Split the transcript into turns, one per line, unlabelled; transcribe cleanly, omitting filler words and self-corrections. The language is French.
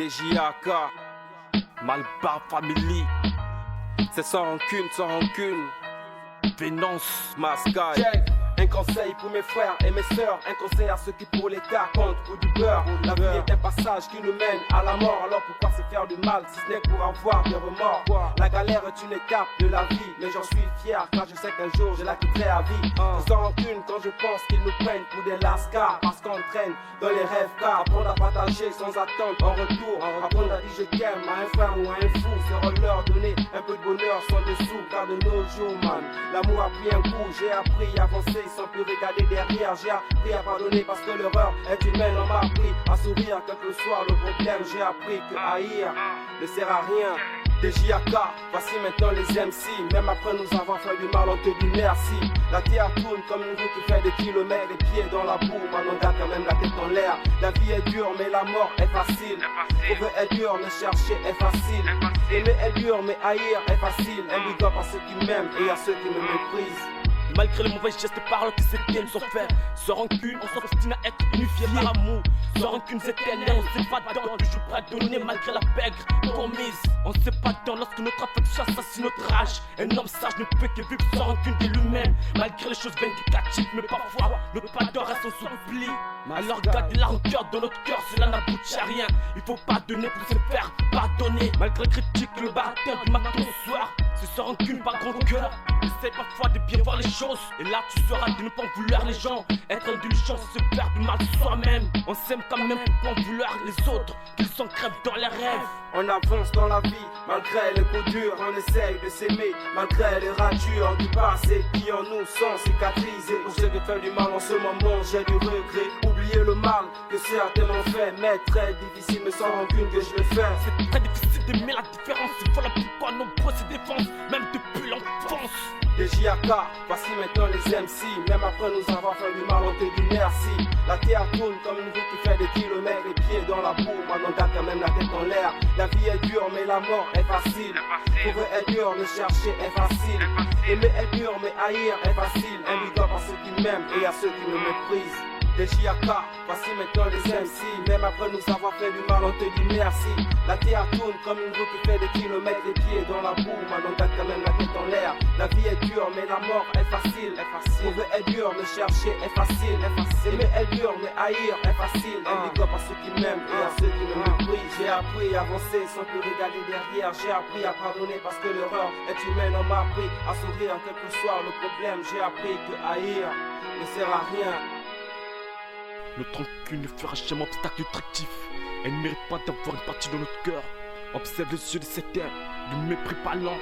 DJAK, Malbar Family. C'est sans rancune. Vénance, Mascaille. Un conseil pour mes frères et mes sœurs, un conseil à ceux qui pour l'État comptent pour du beurre. La vie est un passage qui nous mène à la mort, alors pourquoi se faire du mal si ce n'est pour avoir des remords? La galère est une étape de la vie, mais j'en suis fier car je sais qu'un jour je la quitterai à vie. Je sens rancune quand je pense qu'ils nous prennent pour des lascars, parce qu'on traîne dans les rêves car apprendre à partager sans attendre en retour. Apprendre à dire je t'aime à un frère ou à un fou, c'est leur donner un peu de bonheur sans dessous, car de nos jours man, l'amour a pris un coup. J'ai appris à avancer sans plus regarder derrière. J'ai appris à pardonner parce que l'erreur est humaine. On m'a appris à sourire quel que soit le problème. J'ai appris que haïr ne sert à rien. DJAK, voici maintenant les MC. Même après nous avoir fait du mal, on te dit merci. La terre tourne comme une roue qui fait des kilomètres. Les pieds dans la boue, man on a quand même la tête en l'air. La vie est dure mais la mort est facile. Trouver est dur mais chercher est facile. Aimer est dur mais haïr est facile. Un big up à ceux qui m'aiment et à ceux qui me méprisent.
Malgré les mauvais gestes et paroles qui s'éteignent sans faire, sans rancune, on s'obstine à être unifié par amour. Sans rancune éternelle, on sait pas dans, toujours prêt à donner malgré la pègre commise. On sait pas dans lorsque notre affection assassine notre rage. Un homme sage ne peut que vivre sans rancune de lui-même. Malgré les choses vindicatives, mais parfois le pardon reste sans oubli. Alors garder la rancœur dans notre cœur, cela n'aboutit à rien. Il faut pardonner pour se faire pardonner. Malgré les critiques, le baratin du matin au soir, c'est sans rancune, pas grand cœur. Essaye parfois de bien voir les choses. Et là tu sauras de ne pas vouloir les gens. Être indulgent, c'est se faire du mal soi-même. On s'aime quand même pour pas vouloir les autres, qu'ils s'en crèvent dans les rêves.
On avance dans la vie, malgré les coups durs, on essaye de s'aimer. Malgré les ratures du passé qui en nous sont cicatrisés. Pour ceux qui font du mal en ce moment, j'ai du regret. Oublier le mal que certains m'ont fait, mais très difficile, mais sans rancune que je le fais.
C'est très difficile d'aimer la différence, c'est voilà pourquoi nombreux se défendent, même depuis l'enfance.
DJAK, voici maintenant les MC. Même après nous avoir fait du mal, on te dit merci. La terre tourne comme une roue qui fait des kilomètres. Les pieds dans la boue, man on a quand même la tête en l'air. La vie est dure mais la mort est facile. Trouver est dur mais chercher est facile. Aimer est dur mais haïr est facile. Un big up à ceux qui m'aiment et à ceux qui me méprisent. DJAK, voici maintenant les MC. Même après nous avoir fait du mal, on te dit merci. La terre tourne comme une roue qui fait des kilomètres. Les pieds dans la boue, man on a quand même la tête en l'air. La vie est dure mais la mort est facile. Trouver est dur mais chercher est facile. Aimer est dur mais haïr est facile. Un big up à ceux qui m'aiment et à ceux qui me méprisent. J'ai appris à avancer sans plus regarder derrière. J'ai appris à pardonner parce que l'erreur est humaine. On m'a appris à sourire quel que soit le problème. J'ai appris que haïr ne sert à rien.
Notre rancune ne fera jamais obstacle attractif. Elle ne mérite pas d'avoir une partie de notre cœur. Observe les yeux de cette terre, du mépris parlant.